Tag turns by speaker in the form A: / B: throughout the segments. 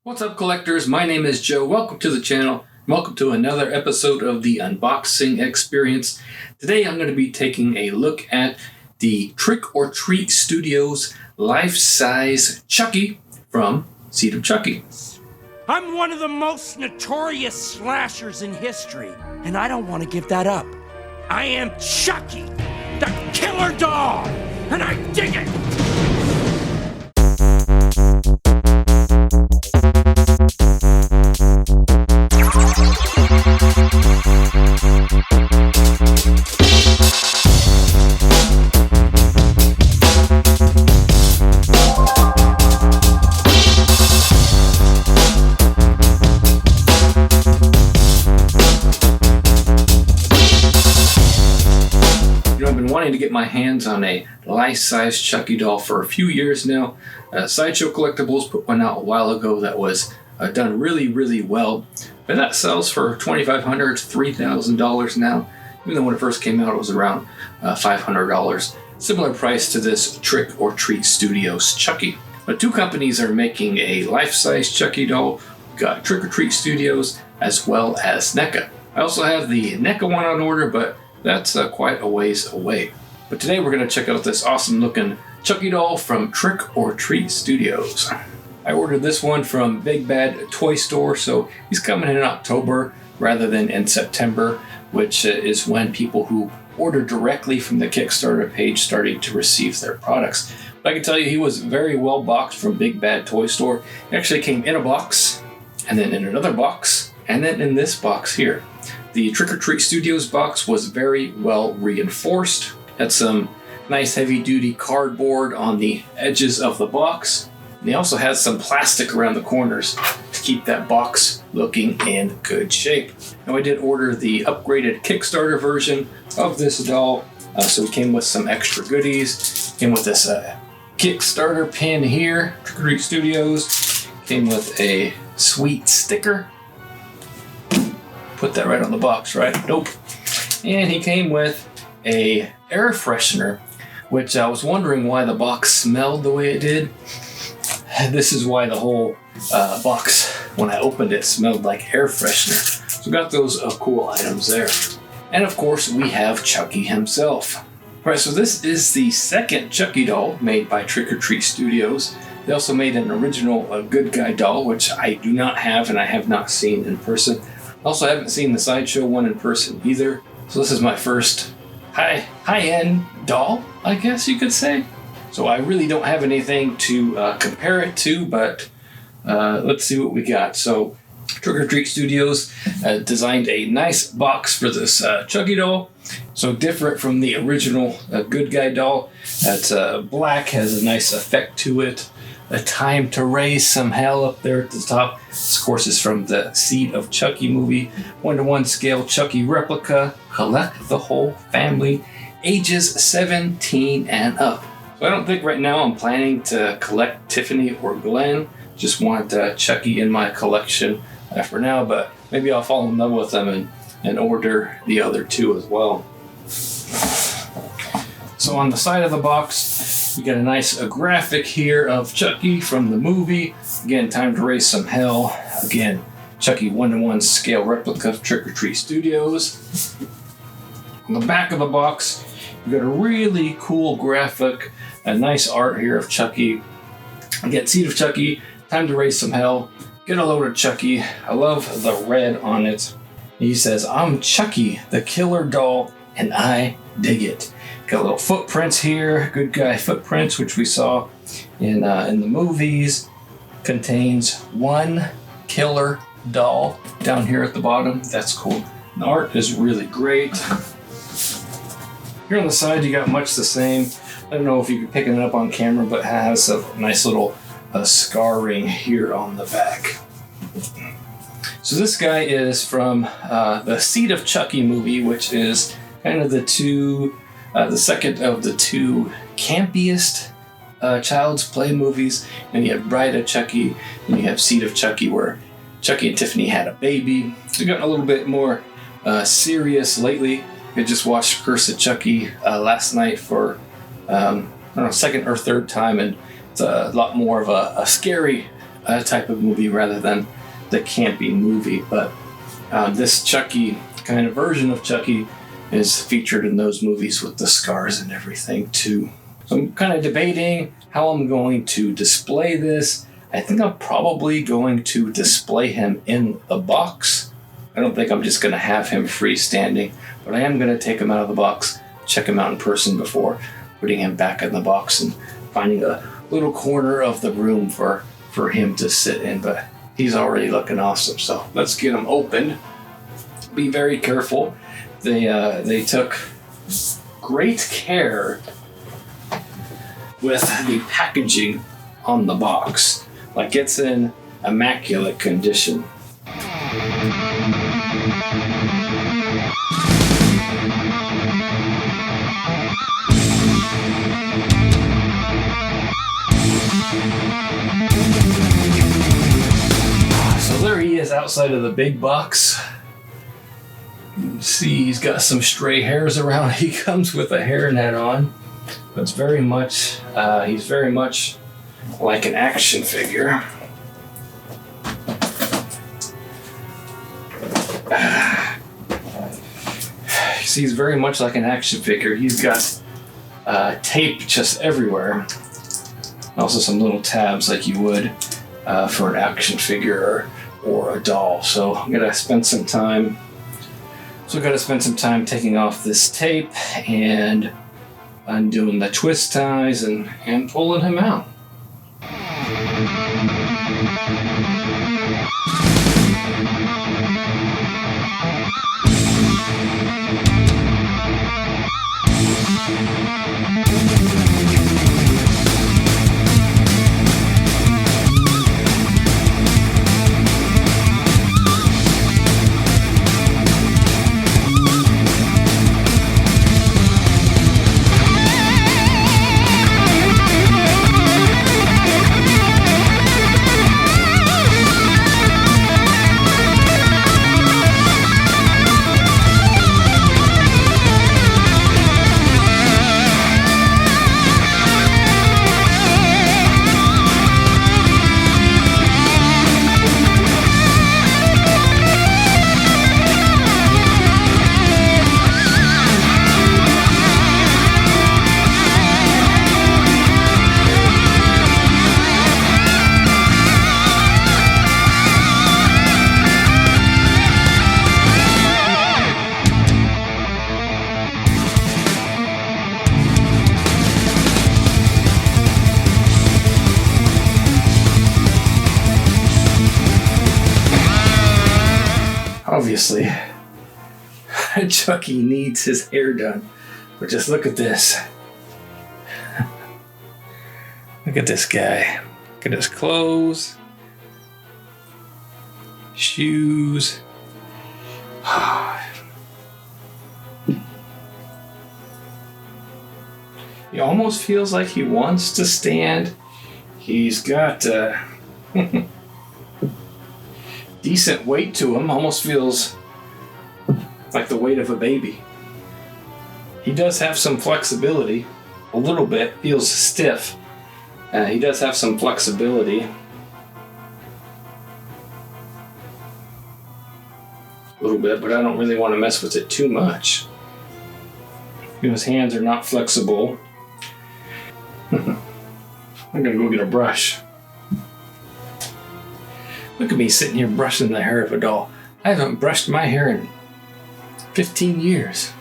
A: What's up, collectors? My name is Joe. Welcome to the channel. Welcome to another episode of the unboxing experience. Today I'm going to be taking a look at the Trick or Treat Studios life-size Chucky from Seed of Chucky.
B: I'm one of the most notorious slashers in history, and I don't want to give that up. I am Chucky, the killer dog, and I dig it!
A: I've been wanting to get my hands on a life-size Chucky doll for a few years now. Sideshow Collectibles put one out a while ago that was done really well. But that sells for $2,500 to $3,000 now. Even though when it first came out it was around $500. Similar price to this Trick or Treat Studios Chucky. But two companies are making a life-size Chucky doll. We've got Trick or Treat Studios as well as NECA. I also have the NECA one on order, but that's quite a ways away. But today we're going to check out this awesome looking Chucky doll from Trick or Treat Studios. I ordered this one from Big Bad Toy Store, so he's coming in October rather than in September, which is when people who order directly from the Kickstarter page starting to receive their products. But I can tell you he was very well boxed from Big Bad Toy Store. It actually came in a box, and then in another box, and then in this box here. The Trick or Treat Studios box was very well reinforced. Had some nice heavy-duty cardboard on the edges of the box. And they also had some plastic around the corners to keep that box looking in good shape. Now I did order the upgraded Kickstarter version of this doll. So it came with some extra goodies. Came with this Kickstarter pin here, Trick or Treat Studios. Came with a sweet sticker. Put that right on the box, right? Nope. And he came with a air freshener, which I was wondering why the box smelled the way it did. This is why the whole box, when I opened it, smelled like air freshener. So got those cool items there. And of course, we have Chucky himself. All right, so this is the second Chucky doll made by Trick or Treat Studios. They also made an original Good Guy doll, which I do not have and I have not seen in person. Also, I haven't seen the Sideshow one in person either. So this is my first high-end doll, I guess you could say. So I really don't have anything to compare it to, but let's see what we got. So Trick or Treat Studios designed a nice box for this Chucky doll. So different from the original Good Guy doll. That's black, has a nice effect to it. A time to raise some hell up there at the top. This, of course, is from the Seed of Chucky movie. 1:1 scale Chucky replica. Collect the whole family. Ages 17 and up. So I don't think right now I'm planning to collect Tiffany or Glenn. Just want Chucky in my collection for now, but maybe I'll fall in love with them and order the other two as well. So on the side of the box, we got a nice graphic here of Chucky from the movie. Again, time to raise some hell. Again, Chucky 1:1 scale replica of Trick or Treat Studios. On the back of the box, we got a really cool graphic, a nice art here of Chucky. Again, Seed of Chucky, time to raise some hell. Get a load of Chucky. I love the red on it. He says, "I'm Chucky, the killer doll, and I dig it." Got little footprints here, Good Guy footprints, which we saw in the movies. Contains one killer doll down here at the bottom. That's cool. The art is really great. Here on the side, you got much the same. I don't know if you can pick it up on camera, but it has a nice little scarring here on the back. So this guy is from the Seed of Chucky movie, which is kind of the second of the two campiest Child's Play movies. And you have Bride of Chucky, and you have Seed of Chucky, where Chucky and Tiffany had a baby. They've gotten a little bit more serious lately. I just watched Curse of Chucky last night for I don't know, second or third time, and it's a lot more of a scary type of movie rather than the campy movie. But this Chucky kind of version of Chucky is featured in those movies with the scars and everything too. So I'm kind of debating how I'm going to display this. I think I'm probably going to display him in the box. I don't think I'm just going to have him freestanding, but I am going to take him out of the box, check him out in person before putting him back in the box and finding a little corner of the room for him to sit in. But he's already looking awesome, so let's get him opened. Be very careful. They took great care with the packaging on the box. Like, it's in immaculate condition. So there he is outside of the big box. See, he's got some stray hairs around. He comes with a hairnet on. But it's very much, he's very much like an action figure. See, he's very much like an action figure. He's got tape just everywhere. Also some little tabs like you would for an action figure or a doll. So I'm gonna spend some time. Taking off this tape and undoing the twist ties and pulling him out. Obviously, Chucky needs his hair done, but just look at this. Look at this guy. Look at his clothes, shoes. He almost feels like he wants to stand. He's got decent weight to him, almost feels like the weight of a baby. He does have some flexibility, a little bit, feels stiff. He does have some flexibility. A little bit, but I don't really want to mess with it too much. His hands are not flexible. I'm gonna go get a brush. Look at me sitting here brushing the hair of a doll. I haven't brushed my hair in 15 years.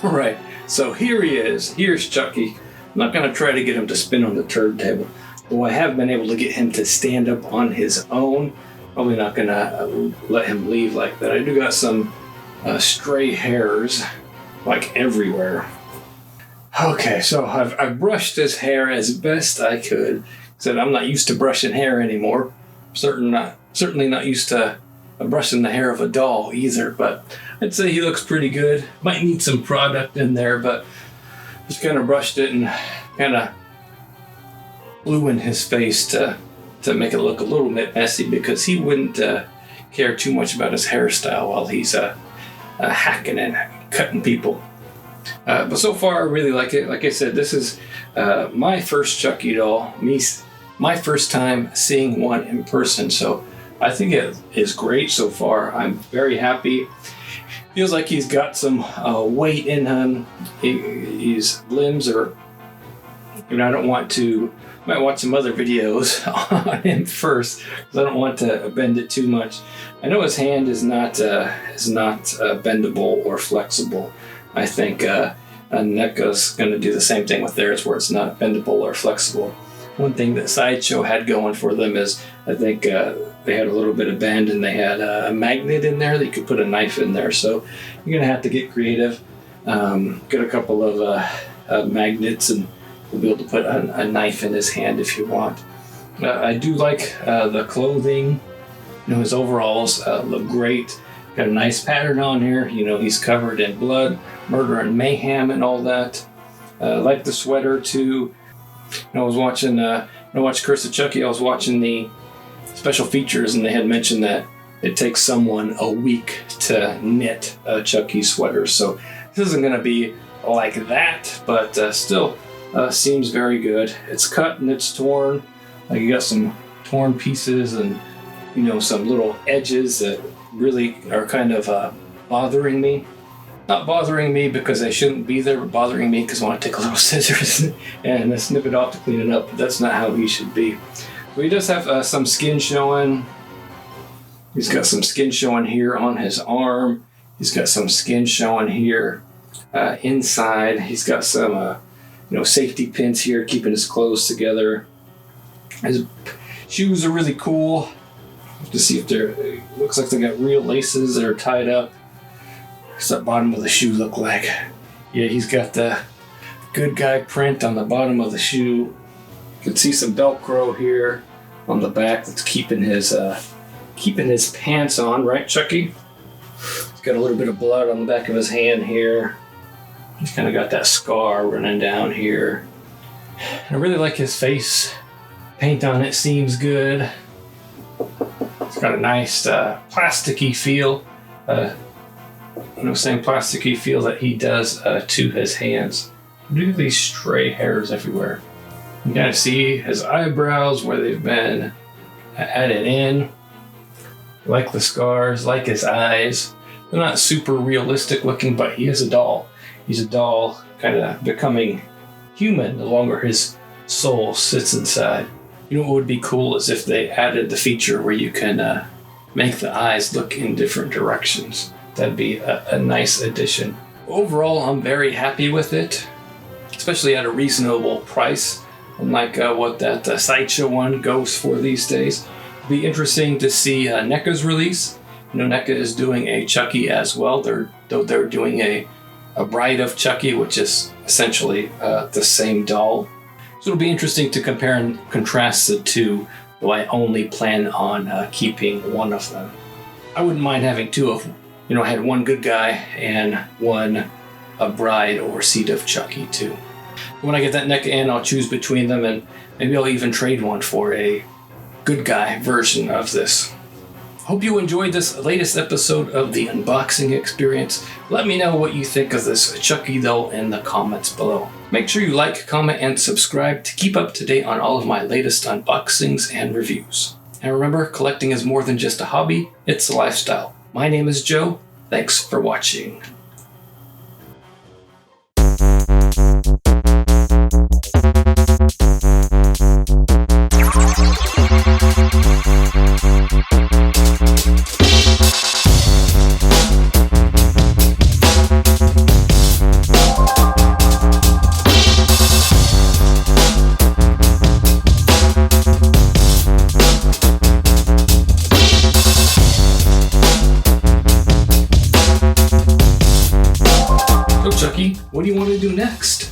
A: All right, so here he is. Here's Chucky. I'm not going to try to get him to spin on the turntable, though I have been able to get him to stand up on his own. Probably not going to let him leave like that. I do got some stray hairs, like everywhere. Okay, so I've brushed his hair as best I could. Said I'm not used to brushing hair anymore. Certainly not used to brushing the hair of a doll either, but I'd say he looks pretty good. Might need some product in there, but just kind of brushed it and kind of blew in his face to make it look a little bit messy, because he wouldn't care too much about his hairstyle while he's hacking and cutting people. But so far I really like it. Like I said, this is my first Chucky doll. Me my first time seeing one in person, so I think it is great so far. I'm very happy. Feels like he's got some weight in him. His limbs are, I don't want to, might watch some other videos on him first because I don't want to bend it too much. I know his hand is not bendable or flexible. I think NECA's going to do the same thing with theirs where it's not bendable or flexible. One thing that Sideshow had going for them is I think they had a little bit of bend and they had a magnet in there that you could put a knife in there. So you're going to have to get creative. Get a couple of magnets and you'll be able to put a knife in his hand if you want. I do like the clothing. His overalls look great. Got a nice pattern on here. He's covered in blood, murder, and mayhem and all that. I like the sweater too. I was watching, I watched Curse of Chucky. I was watching the special features, and they had mentioned that it takes someone a week to knit a Chucky sweater. So this isn't going to be like that, but still seems very good. It's cut and it's torn. You got some torn pieces and some little edges that really are kind of bothering me. Not bothering me because they shouldn't be there, but bothering me because I want to take a little scissors and snip it off to clean it up. But that's not how he should be. But he does have some skin showing. He's got some skin showing here on his arm. He's got some skin showing here inside. He's got some safety pins here keeping his clothes together. His shoes are really cool. To see if looks like they got real laces that are tied up. What's that bottom of the shoe look like? Yeah, he's got the good guy print on the bottom of the shoe. You can see some Velcro here on the back that's keeping his pants on, right, Chucky? He's got a little bit of blood on the back of his hand here. He's kind of got that scar running down here. I really like his face. Paint on it seems good. It's got a nice plasticky feel. Same plasticky feel that he does to his hands. Look at these stray hairs everywhere. You kind of see his eyebrows where they've been added in. Like the scars, like his eyes. They're not super realistic looking, but he is a doll. He's a doll kind of becoming human the longer his soul sits inside. What would be cool is if they added the feature where you can make the eyes look in different directions. That'd be a nice addition. Overall, I'm very happy with it, especially at a reasonable price, unlike what that Sideshow one goes for these days. It'll be interesting to see NECA's release. NECA is doing a Chucky as well. They're doing a Bride of Chucky, which is essentially the same doll. So it'll be interesting to compare and contrast the two, though I only plan on keeping one of them. I wouldn't mind having two of them. I had one good guy and one a bride or seed of Chucky too. When I get that NECA in, I'll choose between them and maybe I'll even trade one for a good guy version of this. Hope you enjoyed this latest episode of the unboxing experience. Let me know what you think of this Chucky doll in the comments below. Make sure you like, comment, and subscribe to keep up to date on all of my latest unboxings and reviews. And remember, collecting is more than just a hobby, it's a lifestyle. My name is Joe. Thanks for watching. Chucky, what do you want to do next?